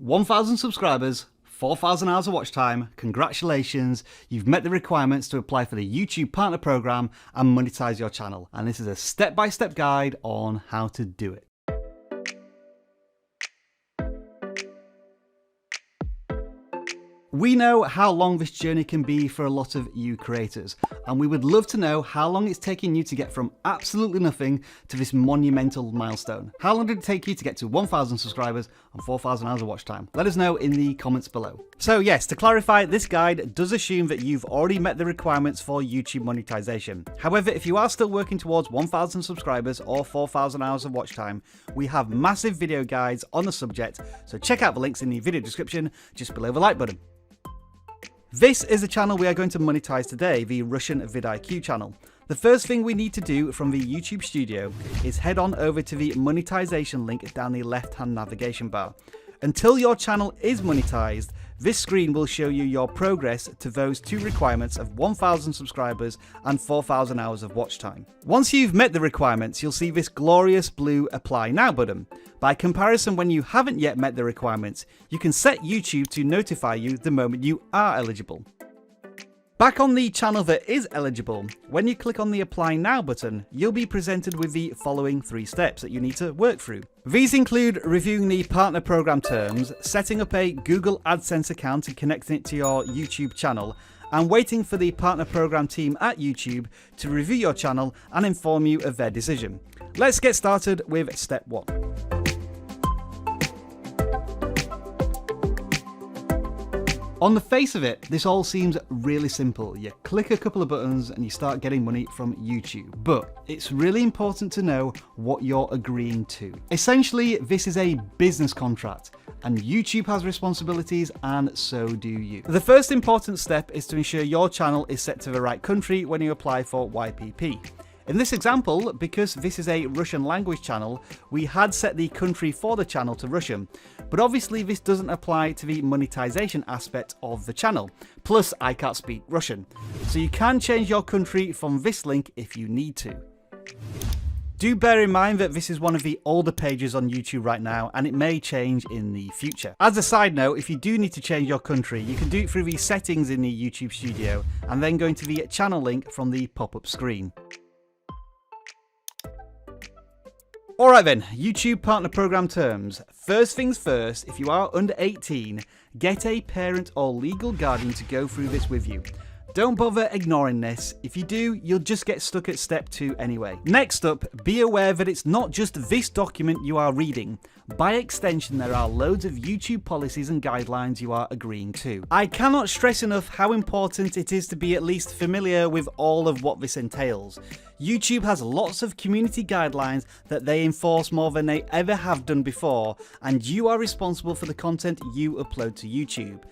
1,000 subscribers, 4,000 hours of watch time, congratulations, you've met the requirements to apply for the YouTube Partner Program and monetize your channel. And this is a step-by-step guide on how to do it. We know how long this journey can be for a lot of you creators, and we would love to know how long it's taken you to get from absolutely nothing to this monumental milestone. How long did it take you to get to 1,000 subscribers and 4,000 hours of watch time? Let us know in the comments below. So yes, to clarify, this guide does assume that you've already met the requirements for YouTube monetization. However, if you are still working towards 1,000 subscribers or 4,000 hours of watch time, we have massive video guides on the subject, so check out the links in the video description just below the like button. This is the channel we are going to monetize today, the Russian vidIQ channel. The first thing we need to do from the YouTube studio is head on over to the monetization link down the left-hand navigation bar. Until your channel is monetized, this screen will show you your progress to those two requirements of 1,000 subscribers and 4,000 hours of watch time. Once you've met the requirements, you'll see this glorious blue Apply Now button. By comparison, when you haven't yet met the requirements, you can set YouTube to notify you the moment you are eligible. Back on the channel that is eligible, when you click on the Apply Now button, you'll be presented with the following 3 steps that you need to work through. These include reviewing the partner program terms, setting up a Google AdSense account and connecting it to your YouTube channel, and waiting for the partner program team at YouTube to review your channel and inform you of their decision. Let's get started with step 1. On the face of it, this all seems really simple. You click a couple of buttons and you start getting money from YouTube. But it's really important to know what you're agreeing to. Essentially, this is a business contract, and YouTube has responsibilities and so do you. The first important step is to ensure your channel is set to the right country when you apply for YPP. In this example, because this is a Russian language channel, we had set the country for the channel to Russian, but obviously this doesn't apply to the monetization aspect of the channel. Plus, I can't speak Russian, so you can change your country from this link if you need to. Do bear in mind that this is one of the older pages on YouTube right now, and it may change in the future. As a side note, if you do need to change your country, you can do it through the settings in the YouTube studio, and then going to the channel link from the pop-up screen. Alright then, YouTube Partner Program terms. First things first, if you are under 18, get a parent or legal guardian to go through this with you. Don't bother ignoring this. If you do, you'll just get stuck at step 2 anyway. Next up, be aware that it's not just this document you are reading. By extension, there are loads of YouTube policies and guidelines you are agreeing to. I cannot stress enough how important it is to be at least familiar with all of what this entails. YouTube has lots of community guidelines that they enforce more than they ever have done before, and you are responsible for the content you upload to YouTube.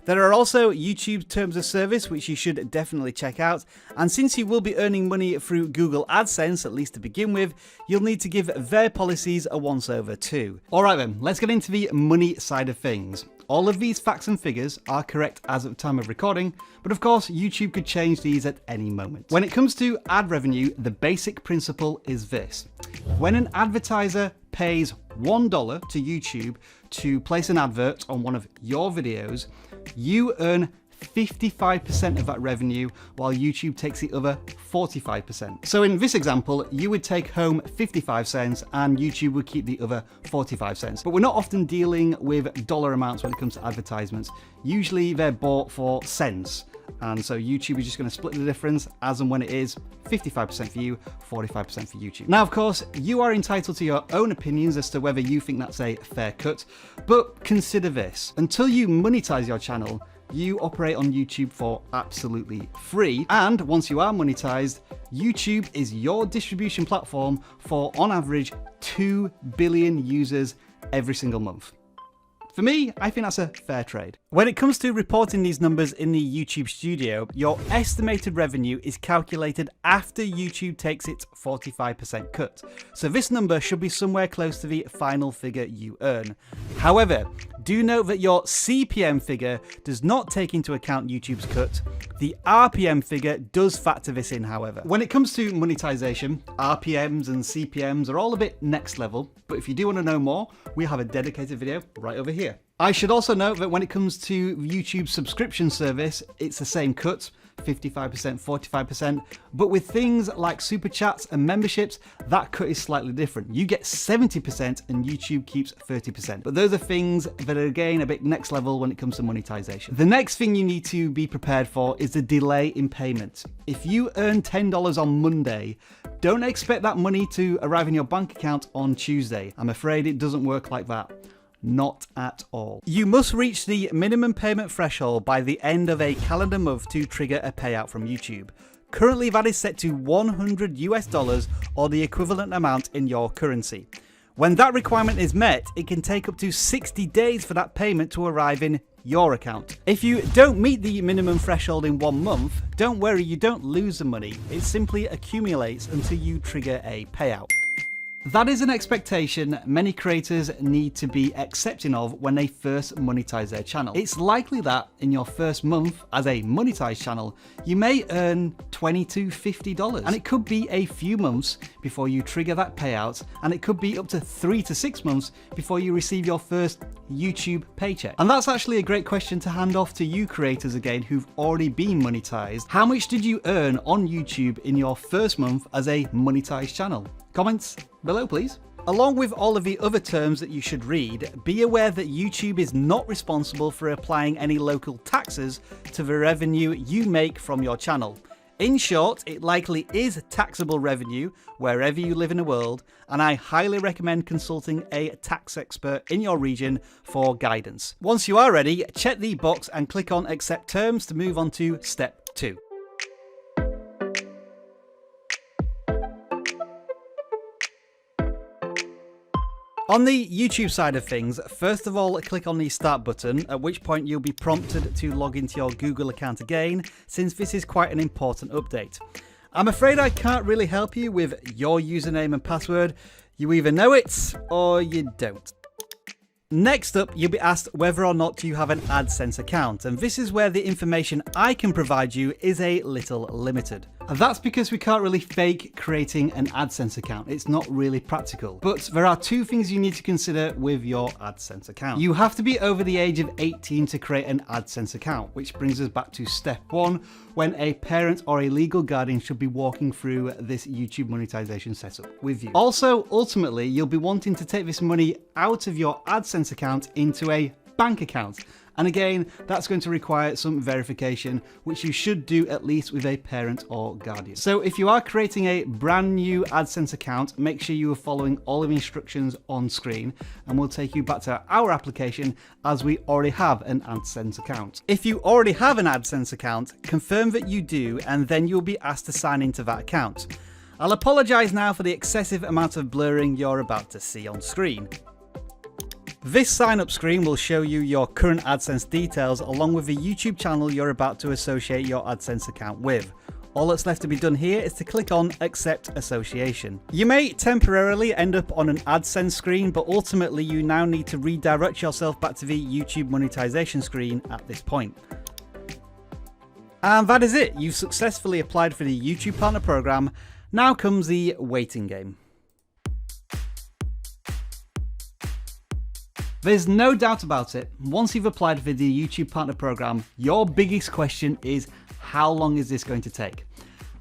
There are also YouTube Terms of Service, which you should definitely check out, and since you will be earning money through Google AdSense, at least to begin with, you'll need to give their policies a once-over too. Alright then, let's get into the money side of things. All of these facts and figures are correct as of the time of recording, but of course YouTube could change these at any moment. When it comes to ad revenue, the basic principle is this. When an advertiser pays $1 to YouTube to place an advert on one of your videos, you earn 55% of that revenue, while YouTube takes the other 45%. So in this example, you would take home 55 cents and YouTube would keep the other 45 cents. But we're not often dealing with dollar amounts when it comes to advertisements. Usually they're bought for cents. And so YouTube is just going to split the difference as and when it is 55% for you, 45% for YouTube. Now, of course, you are entitled to your own opinions as to whether you think that's a fair cut, but consider this. Until you monetize your channel, you operate on YouTube for absolutely free, and once you are monetized, YouTube is your distribution platform for, on average, 2 billion users every single month. For me, I think that's a fair trade. When it comes to reporting these numbers in the YouTube studio, your estimated revenue is calculated after YouTube takes its 45% cut. So this number should be somewhere close to the final figure you earn. However, do note that your CPM figure does not take into account YouTube's cut. The RPM figure does factor this in, however. When it comes to monetization, RPMs and CPMs are all a bit next level, but if you do want to know more, we have a dedicated video right over here. I should also note that when it comes to YouTube subscription service, it's the same cut, 55%, 45%, but with things like super chats and memberships, that cut is slightly different. You get 70% and YouTube keeps 30%. But those are things that are, again, a bit next level when it comes to monetization. The next thing you need to be prepared for is the delay in payment. If you earn $10 on Monday, don't expect that money to arrive in your bank account on Tuesday. I'm afraid it doesn't work like that. Not at all. You must reach the minimum payment threshold by the end of a calendar month to trigger a payout from YouTube. Currently that is set to $100 or the equivalent amount in your currency. When that requirement is met, it can take up to 60 days for that payment to arrive in your account. If you don't meet the minimum threshold in 1 month, don't worry, you don't lose the money. It simply accumulates until you trigger a payout. That is an expectation many creators need to be accepting of when they first monetize their channel. It's likely that in your first month as a monetized channel, you may earn $20 to $50, and it could be a few months before you trigger that payout, and it could be up to 3 to 6 months before you receive your first YouTube paycheck. And that's actually a great question to hand off to you creators again who've already been monetized. How much did you earn on YouTube in your first month as a monetized channel? Comments below, please. Along with all of the other terms that you should read, be aware that YouTube is not responsible for applying any local taxes to the revenue you make from your channel. In short, it likely is taxable revenue wherever you live in the world, and I highly recommend consulting a tax expert in your region for guidance. Once you are ready, check the box and click on Accept Terms to move on to Step 2. On the YouTube side of things, first of all, click on the Start button, at which point you'll be prompted to log into your Google account again, since this is quite an important update. I'm afraid I can't really help you with your username and password. You either know it or you don't. Next up, you'll be asked whether or not you have an AdSense account, and this is where the information I can provide you is a little limited. And that's because we can't really fake creating an AdSense account. It's not really practical. But there are 2 things you need to consider with your AdSense account. You have to be over the age of 18 to create an AdSense account, which brings us back to step 1, when a parent or a legal guardian should be walking through this YouTube monetization setup with you. Also, ultimately, you'll be wanting to take this money out of your AdSense account into a bank account. And again, that's going to require some verification, which you should do at least with a parent or guardian. So if you are creating a brand new AdSense account, make sure you are following all of the instructions on screen, and we'll take you back to our application as we already have an AdSense account. If you already have an AdSense account, confirm that you do, and then you'll be asked to sign into that account. I'll apologize now for the excessive amount of blurring you're about to see on screen. This sign up screen will show you your current AdSense details along with the YouTube channel you're about to associate your AdSense account with. All that's left to be done here is to click on Accept Association. You may temporarily end up on an AdSense screen, but ultimately you now need to redirect yourself back to the YouTube monetization screen at this point. And that is it. You've successfully applied for the YouTube Partner Program. Now comes the waiting game. There's no doubt about it, once you've applied for the YouTube Partner Program, your biggest question is, how long is this going to take?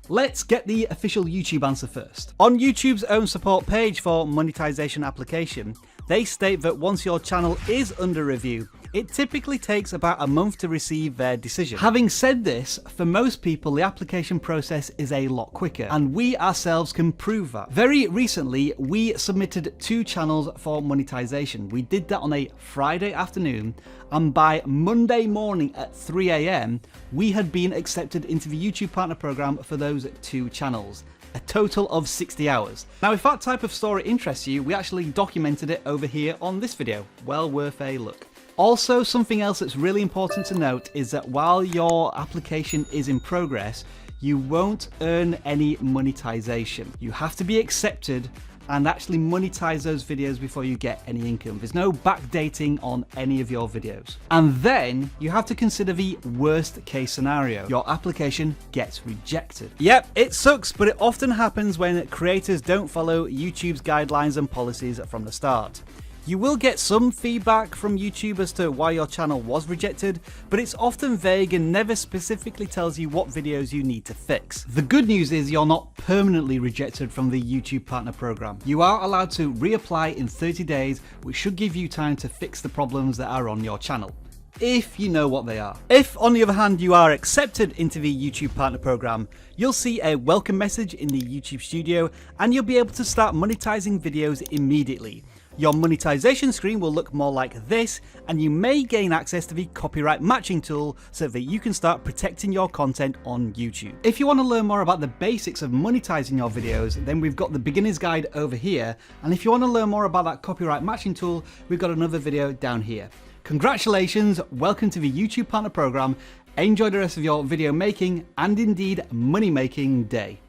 Let's get the official YouTube answer first. On YouTube's own support page for monetization application, they state that once your channel is under review, it typically takes about a month to receive their decision. Having said this, for most people the application process is a lot quicker, and we ourselves can prove that. Very recently, we submitted 2 channels for monetization. We did that on a Friday afternoon, and by Monday morning at 3 AM, we had been accepted into the YouTube Partner Program for those 2 channels. A total of 60 hours. Now, if that type of story interests you, we actually documented it over here on this video. Well worth a look. Also, something else that's really important to note is that while your application is in progress, you won't earn any monetization. You have to be accepted and actually monetize those videos before you get any income. There's no backdating on any of your videos. And then you have to consider the worst case scenario. Your application gets rejected. Yep, it sucks, but it often happens when creators don't follow YouTube's guidelines and policies from the start. You will get some feedback from YouTube as to why your channel was rejected, but it's often vague and never specifically tells you what videos you need to fix. The good news is you're not permanently rejected from the YouTube Partner Program. You are allowed to reapply in 30 days, which should give you time to fix the problems that are on your channel, if you know what they are. If, on the other hand, you are accepted into the YouTube Partner Program, you'll see a welcome message in the YouTube Studio and you'll be able to start monetizing videos immediately. Your monetization screen will look more like this, and you may gain access to the copyright matching tool so that you can start protecting your content on YouTube. If you want to learn more about the basics of monetizing your videos, then we've got the beginner's guide over here, and if you want to learn more about that copyright matching tool, we've got another video down here. Congratulations, welcome to the YouTube Partner Program. Enjoy the rest of your video making and indeed money making day.